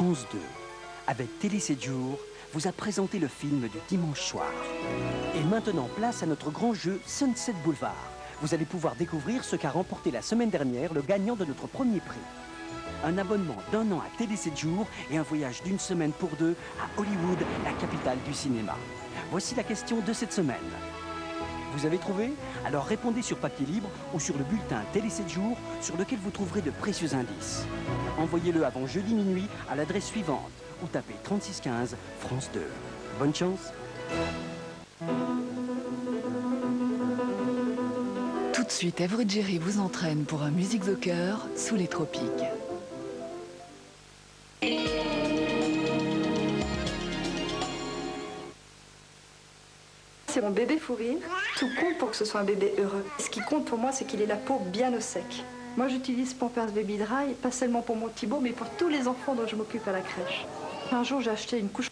France 2, avec Télé 7 jours, vous a présenté le film du dimanche soir. Et maintenant, place à notre grand jeu Sunset Boulevard. Vous allez pouvoir découvrir ce qu'a remporté la semaine dernière le gagnant de notre premier prix. Un abonnement d'1 an à Télé 7 jours et un voyage d'1 semaine pour 2 à Hollywood, la capitale du cinéma. Voici la question de cette semaine. Vous avez trouvé? Alors répondez sur papier libre ou sur le bulletin Télé 7 jours sur lequel vous trouverez de précieux indices. Envoyez-le avant jeudi minuit à l'adresse suivante ou tapez 3615 France 2. Bonne chance. Tout de suite, Ève Ruggieri vous entraîne pour un Musique au cœur sous les tropiques. C'est mon bébé fou rire. Tout compte pour que ce soit un bébé heureux. Ce qui compte pour moi, c'est qu'il ait la peau bien au sec. Moi, j'utilise Pampers Baby Dry, pas seulement pour mon Thibaut, mais pour tous les enfants dont je m'occupe à la crèche. Un jour, j'ai acheté une couche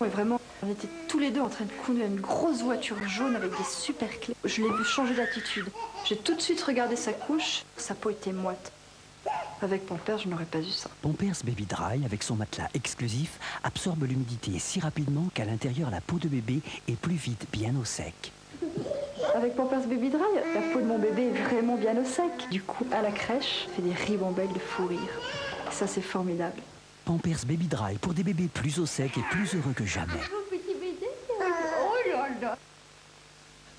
et vraiment, on était tous les deux en train de conduire une grosse voiture jaune avec des super clés. Je l'ai vu changer d'attitude. J'ai tout de suite regardé sa couche, sa peau était moite. Avec Pampers, je n'aurais pas eu ça. Pampers Baby Dry, avec son matelas exclusif, absorbe l'humidité si rapidement qu'à l'intérieur, la peau de bébé est plus vite bien au sec. Avec Pampers Baby Dry, la peau de mon bébé est vraiment bien au sec. Du coup, à la crèche, je fais des ribambelles de fou rire. Ça, c'est formidable. Pampers Baby Dry pour des bébés plus au sec et plus heureux que jamais.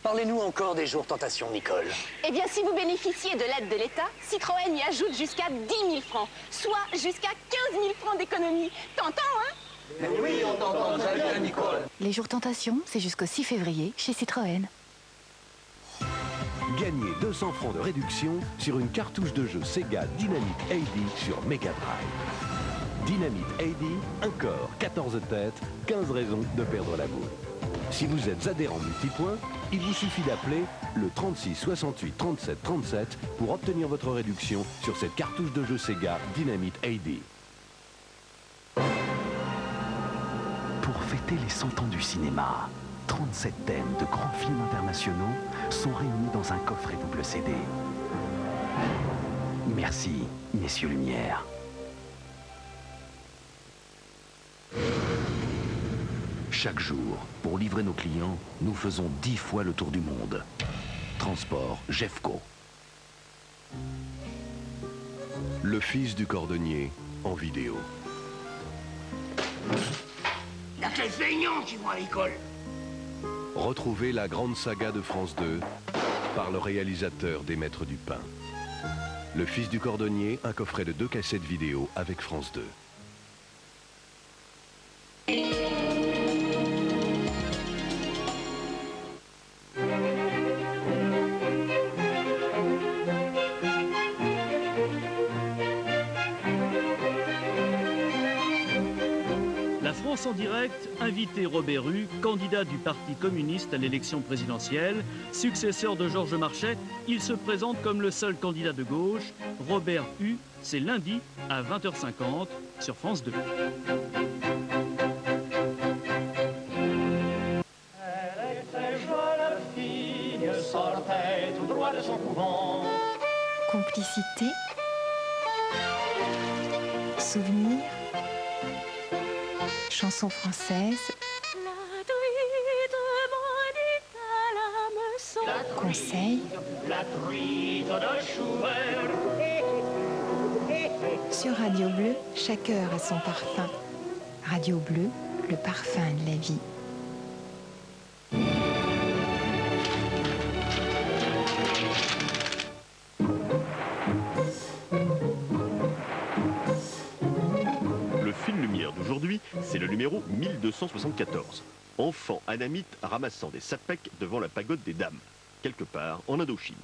Parlez-nous encore des jours tentation, Nicole. Eh bien, si vous bénéficiez de l'aide de l'État, Citroën y ajoute jusqu'à 10 000 francs, soit jusqu'à 15 000 francs d'économie. T'entends, hein? Mais oui, on t'entend très bien, Nicole. Les jours tentation, c'est jusqu'au 6 février chez Citroën. Gagnez 200 francs de réduction sur une cartouche de jeu Sega Dynamite AD sur Mega Drive. Dynamite AD, un corps, 14 têtes, 15 raisons de perdre la boule. Si vous êtes adhérent multipoint, il vous suffit d'appeler le 36 68 37 37 pour obtenir votre réduction sur cette cartouche de jeu Sega Dynamite AD. Pour fêter les 100 ans du cinéma, 37 thèmes de grands films internationaux sont réunis dans un coffret double CD. Merci, messieurs Lumière. Chaque jour, pour livrer nos clients, nous faisons 10 fois le tour du monde. Transport Jeffco. Le fils du cordonnier en vidéo. Y'a quel feignant qui vont à l'école. Retrouvez la grande saga de France 2 par le réalisateur des Maîtres du Pain. Le fils du cordonnier, un coffret de 2 cassettes vidéo avec France 2. La France en direct, invité Robert Hue, candidat du Parti communiste à l'élection présidentielle, successeur de Georges Marchais, il se présente comme le seul candidat de gauche. Robert Hue, c'est lundi à 20h50 sur France 2. Elle était jeune fille, sortait tout droit de son couvent. Complicité, souvenir, chanson française, conseil, La truite de Schubert. sur Radio Bleu, chaque heure a son parfum. Radio Bleu, le parfum de la vie. Le film Lumière d'aujourd'hui, c'est le numéro 1274. Enfant anamite ramassant des sapèques devant la pagode des dames, quelque part en Indochine.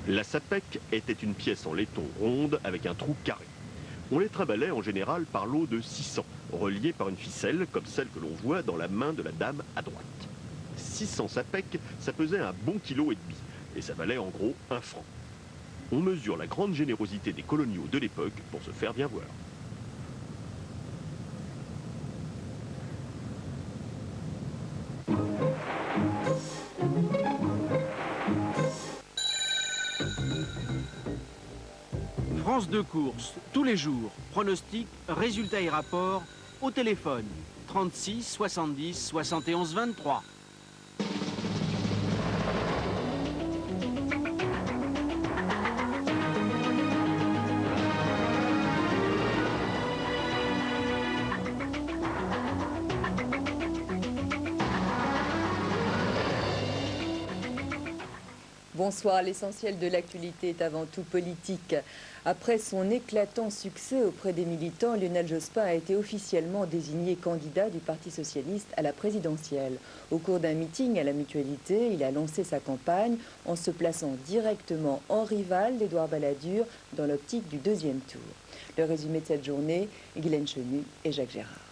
La sapèque était une pièce en laiton ronde avec un trou carré. On les trimballait en général par lot de 600, reliés par une ficelle comme celle que l'on voit dans la main de la dame à droite. 600 sapèques, ça pesait un bon kilo et demi. et ça valait en gros 1 franc. On mesure la grande générosité des coloniaux de l'époque pour se faire bien voir. France 2 courses, tous les jours, pronostics, résultats et rapports, au téléphone, 36 70 71 23. Bonsoir, l'essentiel de l'actualité est avant tout politique. Après son éclatant succès auprès des militants, Lionel Jospin a été officiellement désigné candidat du Parti socialiste à la présidentielle. Au cours d'un meeting à la Mutualité, il a lancé sa campagne en se plaçant directement en rival d'Édouard Balladur dans l'optique du 2e tour. Le résumé de cette journée, Guylaine Chenu et Jacques Gérard.